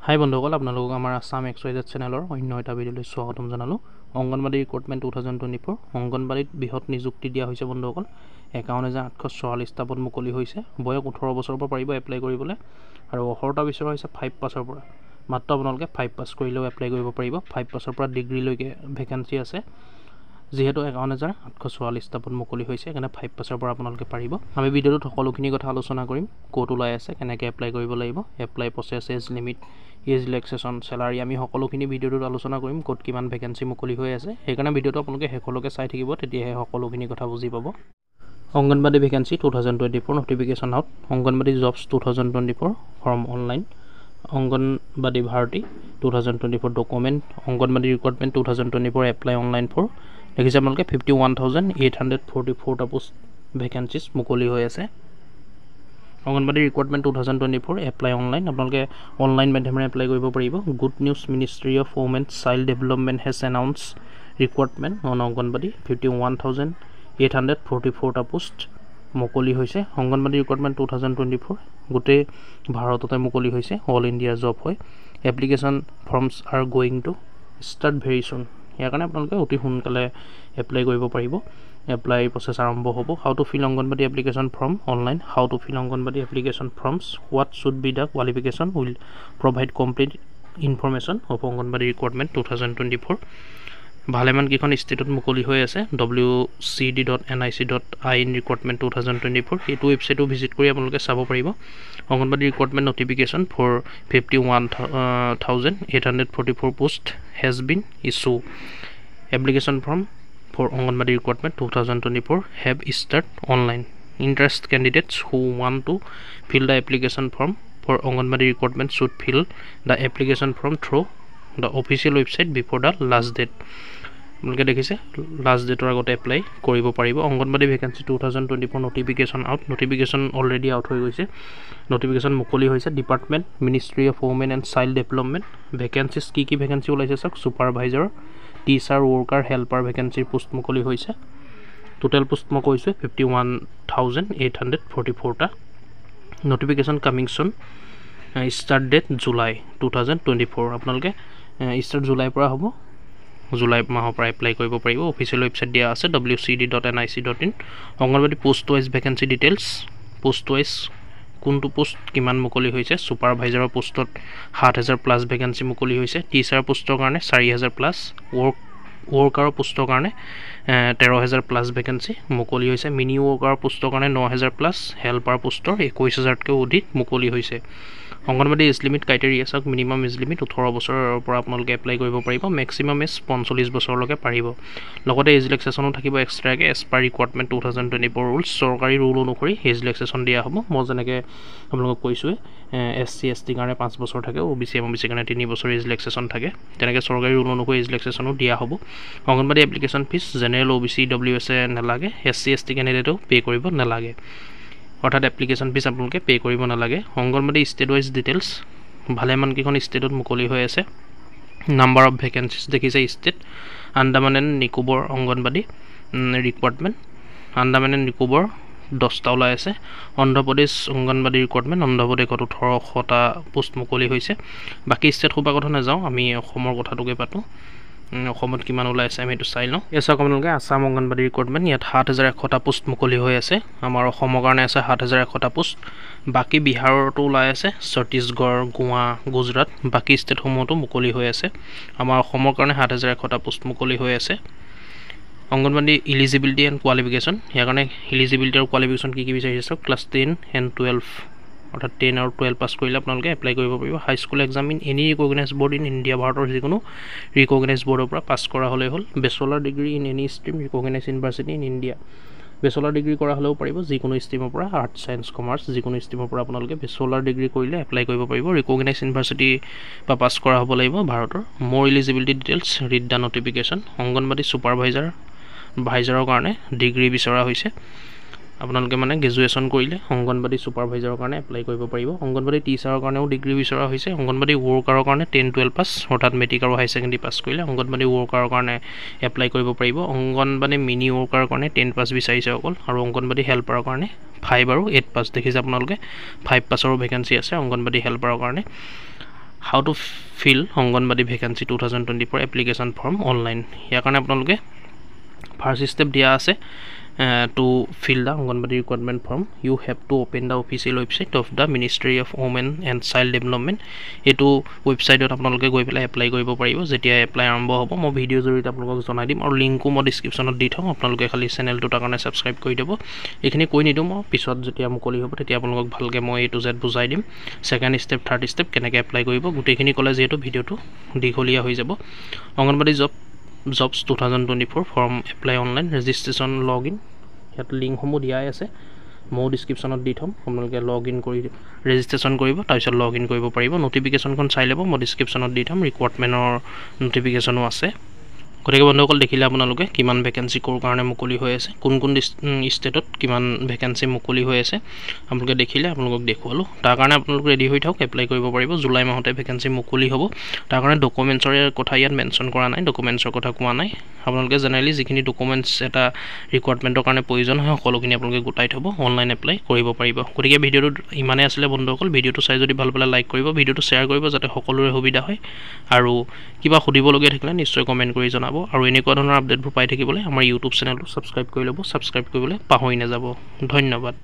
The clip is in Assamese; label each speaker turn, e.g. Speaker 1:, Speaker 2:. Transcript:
Speaker 1: হাই বন্ধুসকল, আপোনালোকক আমাৰ আসাম XYZ চেনেলৰ অন্য এটা ভিডিঅ'লৈ স্বাগতম জনালোঁ। অংগনবাড়ী ৰিক্ৰুটমেণ্ট 2024 অংগনবাড়ীত বৃহৎ নিযুক্তি দিয়া হৈছে বন্ধুসকল। 51,844টা পদ মুকলি হৈছে। বয়স 18 বছৰৰ পৰা পাৰিব এপ্লাই কৰিবলৈ আৰু অৰ্হতা বিচৰা হৈছে 5 পাছৰ পৰা। মাত্ৰ আপোনালোকে 5 পাছ কৰিলেও এপ্লাই কৰিব পাৰিব। 5 পাছৰ পৰা ডিগ্ৰীলৈকে ভেকেঞ্চি আছে। যিহেতু 51,844টা পদ মুকলি হৈছে, সেইকাৰণে 5 পাছৰ পৰা আপোনালোকে পাৰিব। আমি ভিডিঅ'টোত সকলোখিনি কথা আলোচনা কৰিম। ক'ত ওলাই আছে, কেনেকৈ এপ্লাই কৰিব লাগিব, apply process, age limit, age relaxation, salary, আমি সকলোখিনি ভিডিঅ'টোত আলোচনা কৰিম। ক'ত কিমান ভেকেঞ্চি মুকলি হৈ আছে, সেইকাৰণে ভিডিঅ'টো আপোনালোকে শেষলৈকে চাই থাকিব, তেতিয়াহে সকলোখিনি কথা বুজি পাব। Anganwadi vacancy 2024 notification out. Anganwadi jobs 2024 from online. Anganwadi ভাৰতী 2024 document. Anganwadi recruitment 2024 apply online for. দেখিছে আপোনালোকে 51,844টা পোষ্ট ভেকেঞ্চিজ মুকলি হৈ আছে। Anganwadi recruitment 2024 apply online. আপোনালোকে অনলাইন মাধ্যমেৰে এপ্লাই কৰিব পাৰিব। Good news, ministry of women child development has announce recruitment on anganwadi. 51,844টা পোষ্ট মুকলি হৈছে। অংগনবাড়ী ৰিক্ৰুটমেণ্ট 2024 গোটেই ভাৰততে মুকলি হৈছে। অল ইণ্ডিয়া জব হয়। Application forms R going to start very চুন। ইয়াৰ কাৰণে আপোনালোকে অতি সোনকালে এপ্লাই কৰিব পাৰিব। এপ্লাই প্ৰচেছ আৰম্ভ হ'ব। How to fill Anganwadi application form online. How to fill Anganwadi application forms, what should be the qualification, will provide complete information of Anganwadi recruitment 2024। ভালেমানকেইখন ষ্টেটত মুকলি হৈ আছে। wcd.nic.in ৰিক্ৰুটমেণ্ট 2024 এইটো ৱেবছাইটো ভিজিট কৰি আপোনালোকে চাব পাৰিব। Anganwadi recruitment notification for 51,844 post has been issue. এপ্লিকেশ্যন ফৰ্ম for Anganwadi recruitment 2024 have start online. Interest candidates who want to fill the application form for Anganwadi recruitment should fill the application form through the official website before the last date. আপোনালোকে দেখিছে লাষ্ট ডেটৰ আগতে এপ্লাই কৰিব পাৰিব। Anganwadi vacancy 2024 notification out. Notification already out হৈ গৈছে। নটিফিকেশ্যন মুকলি হৈছে। Department, ministry of women and child development. Vacancies কি কি ভেকেঞ্চি ওলাইছে চাওক। ছুপাৰভাইজাৰ, টিচাৰ, ৱৰ্কাৰ, হেল্পাৰ ভেকেঞ্চিৰ পোষ্ট মুকলি হৈছে। টোটেল পোষ্ট মই কৈছোঁ 51,844টা। Notification coming soon. Start date July 2024। আপোনালোকে ষ্টাৰ্ট জুলাইৰ পৰা হ'ব। জুলাই মাহৰ পৰা এপ্লাই কৰিব পাৰিব। অফিচিয়েল ৱেবছাইট দিয়া আছে wcd.nic.in। Anganwadi post wise vacancy details. Post wise কোনটো পোষ্ট কিমান মুকলি হৈছে। ছুপাৰভাইজাৰৰ পোষ্টত 7,000+ ভেকেঞ্চি মুকলি হৈছে। টিচাৰ পোষ্টৰ কাৰণে 4,000+। ৱৰ্কাৰৰ পোষ্টৰ কাৰণে 13,000+ ভেকেঞ্চি মুকলি হৈছে। মিনি ৱৰ্কাৰৰ পোষ্টৰ কাৰণে 9,000+। হেল্পাৰ পোষ্টৰ 21,000তকৈও অধিক মুকলি হৈছে। অংগনবাড়ী এজ লিমিট ক্ৰাইটেৰিয়া চাওক। মিনিমাম এজ লিমিট 18 বছৰৰ পৰা আপোনালোকে এপ্লাই কৰিব পাৰিব। মেক্সিমাম এজ 45 বছৰলৈকে পাৰিব। লগতে এজ ৰিলেক্সেশ্যনো থাকিব এক্সট্ৰাকৈ এজ পাৰ ৰিক্ৰুটমেণ্ট 2024 ৰুলছ। চৰকাৰী ৰুল অনুসৰি এজ ৰিলেক্সেশ্যন দিয়া হ'ব। মই যেনেকৈ আপোনালোকক কৈছোঁৱে, SC ST কাৰণে 5 বছৰ থাকে, OBC MOBC কাৰণে 3 বছৰ এজ ৰিলেক্সেশ্যন থাকে। তেনেকৈ চৰকাৰী ৰুল অনুসৰি এজ ৰিলেক্সেশ্যনো দিয়া হ'ব। Anganwadi application fees general, OBC, WS নালাগে। SC ST কেণ্ডিডেটেও পে' কৰিব নালাগে। অৰ্থাৎ এপ্লিকেশ্যন ফিজ আপোনালোকে পে' কৰিব নালাগে। Anganwadi state wise details. ভালেমানকেইখন ষ্টেটত মুকলি হৈ আছে। নাম্বাৰ অফ ভেকেঞ্চিজ দেখিছে state. Andaman and Nicobar Anganwadi recruitment. Andaman and Nicobar 10টা ওলাই আছে। অন্ধ্ৰপ্ৰদেশ অংগনবাড়ী ৰিক্ৰুটমেণ্ট। অন্ধ্ৰপ্ৰদেশত 1800টা পোষ্ট মুকলি হৈছে। বাকী ষ্টেটসোপাৰ কথা নাযাওঁ, আমি অসমৰ কথাটোকে পাতোঁ। অসমত কিমান ওলাই আছে আমি এইটো চাই লওঁ। এই চাওক আপোনালোকে আসাম অংগনবাড়ী ৰিক্ৰুটমেণ্ট। ইয়াত 7,100টা পোষ্ট মুকলি হৈ আছে। আমাৰ অসমৰ কাৰণে আছে 7,100টা পোষ্ট। বাকী বিহাৰতো ওলাই আছে, ছত্তীশগড়, গোৱা, গুজৰাট, বাকী ষ্টেটসমূহতো মুকলি হৈ আছে। আমাৰ অসমৰ কাৰণে 7,100টা পোষ্ট মুকলি হৈ আছে। Anganwadi eligibility and qualification. ইয়াৰ কাৰণে ইলিজিবিলিটি আৰু কোৱালিফিকেশ্যন কি কি বিচাৰিছে চাওক। ক্লাছ 10 and 12, অৰ্থাৎ 10 আৰু 12 পাছ কৰিলে আপোনালোকে এপ্লাই কৰিব পাৰিব। High school exam in any recognise board in India. ভাৰতৰ যিকোনো ৰিকগনাইজ বৰ্ডৰ পৰা পাছ কৰা হ'লেই হ'ল। Bachelor degree in any stream recognise university in India. Bachelor degree কৰা হ'লেও পাৰিব। যিকোনো ষ্ট্ৰীমৰ পৰা, আৰ্টছ, ছায়েন্স, কমাৰ্চ, যিকোনো ষ্ট্ৰীমৰ পৰা আপোনালোকে বেচেলাৰ ডিগ্ৰী কৰিলে এপ্লাই কৰিব পাৰিব। ৰিকগনাইজ ইউনিভাৰ্চিটিৰ পৰা পাছ কৰা হ'ব লাগিব ভাৰতৰ। মোৰ eligibility details, read the notification. Anganwadi ছুপাৰভাইজাৰৰ কাৰণে ডিগ্ৰী বিচৰা হৈছে। আপোনালোকে মানে গ্ৰেজুৱেশ্যন কৰিলে অংগনবাড়ী ছুপাৰভাইজাৰৰ কাৰণে এপ্লাই কৰিব পাৰিব। অংগনবাড়ী টিচাৰৰ কাৰণেও ডিগ্ৰী বিচৰা হৈছে। অংগনবাড়ী ৱৰ্কাৰৰ কাৰণে 10-12 পাছ, অৰ্থাৎ মেট্ৰিক আৰু হাই ছেকেণ্ডেৰী পাছ কৰিলে অংগনবাড়ী ৱৰ্কাৰৰ কাৰণে এপ্লাই কৰিব পাৰিব। অংগনবাড়ী মিনি ৱৰ্কাৰৰ কাৰণে 10 পাছ বিচাৰিছে অকল, আৰু অংগনবাড়ী হেল্পাৰৰ কাৰণে 5 আৰু 8 পাছ। দেখিছে আপোনালোকে 5 পাছৰো ভেকেঞ্চি আছে অংগনবাড়ী হেল্পাৰৰ কাৰণে। How to fill Anganwadi vacancy 2024 application form online ইয়াৰ কাৰণে আপোনালোকে ফাৰ্ষ্ট ষ্টেপ দিয়া আছে to fill the Anganwadi requirement form. You have to open the official website of the Ministry of Women and Child Development. এইটো ৱেবছাইটত আপোনালোকে গৈ পেলাই এপ্লাই কৰিব পাৰিব যেতিয়া এপ্লাই আৰম্ভ হ'ব মই ভিডিঅ' জৰিয়তে আপোনালোকক জনাই দিম আৰু লিংকো মই ডিছক্ৰিপশ্যনত দি থম আপোনালোকে খালি চেনেলটো তাৰ কাৰণে ছাবস্ক্ৰাইব কৰি দিব এইখিনি কৈ নিদিওঁ মই পিছত যেতিয়া মুকলি হ'ব তেতিয়া আপোনালোকক ভালকৈ মই A to Z বুজাই দিম ছেকেণ্ড ষ্টেপ থাৰ্ড ষ্টেপ কেনেকৈ এপ্লাই কৰিব গোটেইখিনি ক'লে যিহেতু ভিডিঅ'টো দীঘলীয়া হৈ যাব anganwadi jobs 2024 form apply online registration log in ইয়াত লিংকসমূহ দিয়াই আছে মই ডিছক্ৰিপশ্যনত দি থম আপোনালোকে লগ ইন কৰি ৰেজিষ্ট্ৰেশ্যন কৰিব তাৰপিছত লগ ইন কৰিব পাৰিব নটিফিকেশ্যনখন চাই ল'ব মই ডিছক্ৰিপশ্যনত দি থম ৰিক্ৰুইটমেণ্টৰ নটিফিকেশ্যনো আছে গতিকে বন্ধুসকল দেখিলে আপোনালোকে কিমান ভেকেঞ্চি ক'ৰ কাৰণে মুকলি হৈ আছে কোন কোন ষ্টেটত কিমান ভেকেঞ্চি মুকলি হৈ আছে আপোনালোকে দেখিলে আপোনালোকক দেখুৱালোঁ তাৰ কাৰণে আপোনালোক ৰেডি হৈ থাকক এপ্লাই কৰিব পাৰিব জুলাই মাহতে ভেকেঞ্চি মুকলি হ'ব তাৰ কাৰণে ডকুমেণ্টছৰ কথা ইয়াত মেনশ্যন কৰা নাই ডকুমেণ্টছৰ কথা কোৱা নাই আপোনালোকে জেনেৰেলি যিখিনি ডকুমেণ্টছ এটা ৰিক্ৰুইটমেণ্টৰ কাৰণে প্ৰয়োজন হয় সকলোখিনি আপোনালোকে গোটাই থ'ব অনলাইন এপ্লাই কৰিব পাৰিব গতিকে ভিডিঅ'টো ইমানেই আছিলে বন্ধুসকল ভিডিঅ'টো চাই যদি ভাল পালে লাইক কৰিব ভিডিঅ'টো শ্বেয়াৰ কৰিব যাতে সকলোৰে সুবিধা হয় আৰু কিবা সুধিবলগীয়া থাকিলে নিশ্চয় কমেণ্ট কৰি জনাব আৰু এনেকুৱা ধৰণৰ আপডেটবোৰ পাই থাকিবলৈ আমাৰ ইউটিউব চেনেলটো ছাবস্ক্ৰাইব কৰি ল'ব ছাবস্ক্ৰাইব কৰিবলৈ পাহৰি নাযাব ধন্যবাদ